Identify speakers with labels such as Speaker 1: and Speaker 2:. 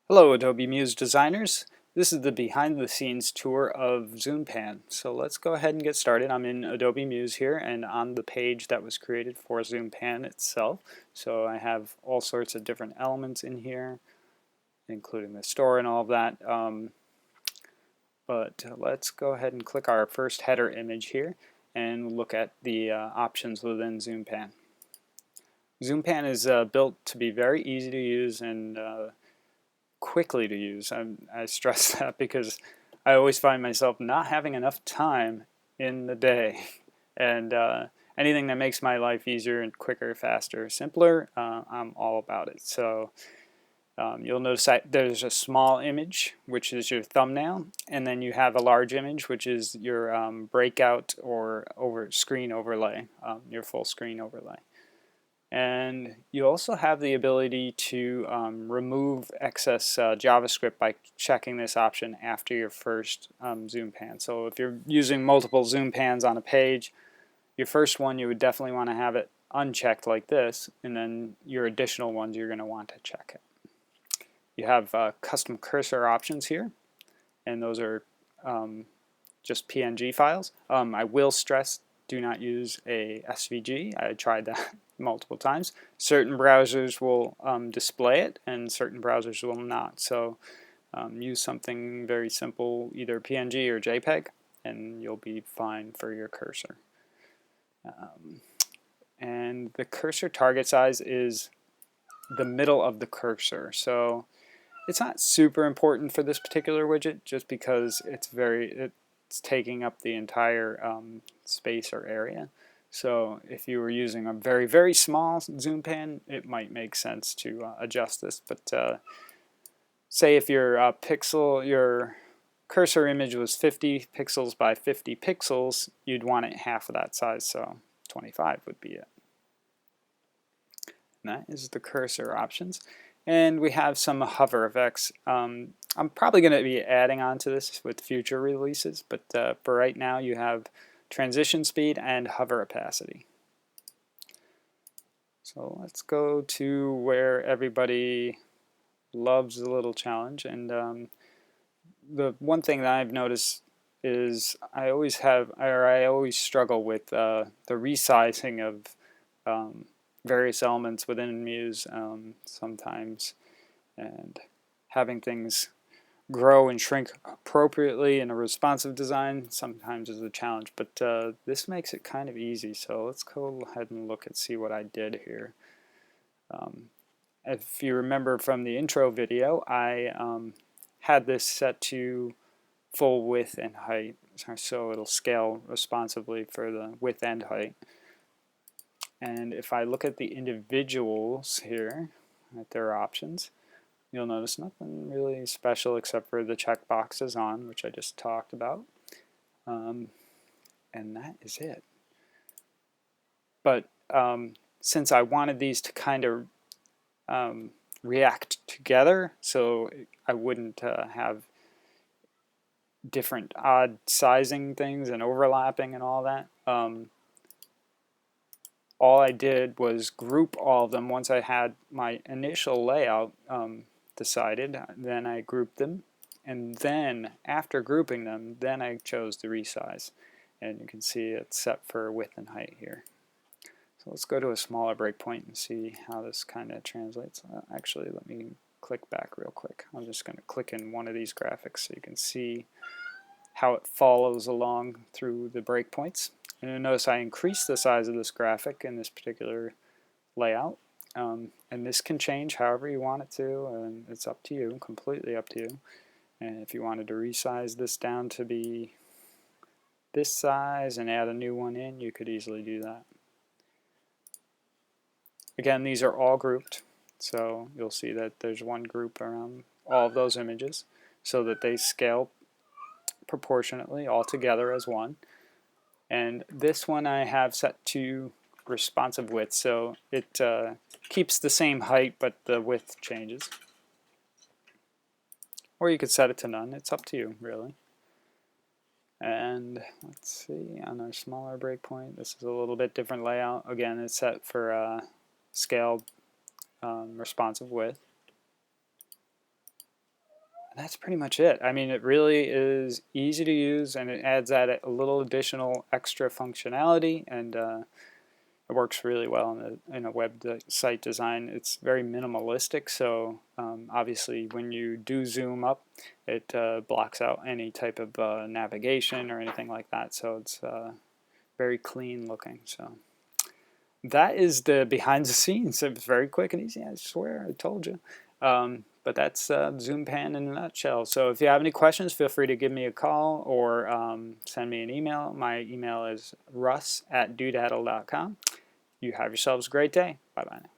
Speaker 1: Hello Adobe Muse designers. This is the behind the scenes tour of ZoomPan. So let's go ahead and get started. I'm in Adobe Muse here and on the page that was created for ZoomPan itself. So I have all sorts of different elements in here, including the store and all of that. But let's go ahead and click our first header image here and look at the options within ZoomPan. ZoomPan is built to be very easy to use and quickly to use. I stress that because I always find myself not having enough time in the day, and anything that makes my life easier and quicker, faster, simpler, I'm all about it. So you'll notice that there's a small image, which is your thumbnail, and then you have a large image, which is your breakout or screen overlay, your full screen overlay. And you also have the ability to remove excess JavaScript by checking this option after your first zoom pan. So if you're using multiple zoom pans on a page, your first one you would definitely want to have it unchecked like this, and then your additional ones you're going to want to check it. You have custom cursor options here, and those are just PNG files. I will stress, do not use a SVG. I tried that multiple times. Certain browsers will display it and certain browsers will not. So use something very simple, either PNG or JPEG, and you'll be fine for your cursor. And the cursor target size is the middle of the cursor. So it's not super important for this particular widget just because it's taking up the entire space or area. So if you were using a very, very small zoom pan, it might make sense to adjust this. But say if your your cursor image was 50 pixels by 50 pixels, you'd want it half of that size, so 25 would be it. And that is the cursor options. And we have some hover effects. I'm probably going to be adding on to this with future releases, but for right now you have transition speed and hover opacity. So let's go to where everybody loves a little challenge. And the one thing that I've noticed is I always struggle with the resizing of various elements within Muse sometimes, and having things grow and shrink appropriately in a responsive design sometimes is a challenge, but this makes it kind of easy. So let's go ahead and look and see what I did here. If you remember from the intro video, I had this set to full width and height, so it'll scale responsively for the width and height. And if I look at the individuals here at their options, you'll notice nothing really special except for the checkboxes on, which I just talked about. And that is it. But since I wanted these to kind of react together, so I wouldn't have different odd sizing things and overlapping and all that, all I did was group all of them once I had my initial layout decided. Then I grouped them, and then after grouping them, then I chose the resize, and you can see it's set for width and height here. So let's go to a smaller breakpoint and see how this kind of translates. Actually, let me click back real quick. I'm just going to click in one of these graphics so you can see how it follows along through the breakpoints. And you'll notice I increased the size of this graphic in this particular layout. And this can change however you want it to, and it's up to you, completely up to you. And if you wanted to resize this down to be this size and add a new one in, you could easily do that. Again, these are all grouped, so you'll see that there's one group around all of those images so that they scale proportionately all together as one. And this one I have set to responsive width, so it keeps the same height but the width changes. Or you could set it to none, it's up to you really. And let's see, on our smaller breakpoint, this is a little bit different layout. Again, it's set for scaled responsive width. And that's pretty much it. I mean, it really is easy to use, and it adds that a little additional extra functionality, and it works really well in a website design. It's very minimalistic, so obviously when you do zoom up, it blocks out any type of navigation or anything like that, so it's very clean looking. So that is the behind the scenes. It's very quick and easy. I swear, I told you. But that's Zoom Pan in a nutshell. So if you have any questions, feel free to give me a call or send me an email. My email is russ@dodaddle.com. You have yourselves a great day. Bye-bye now.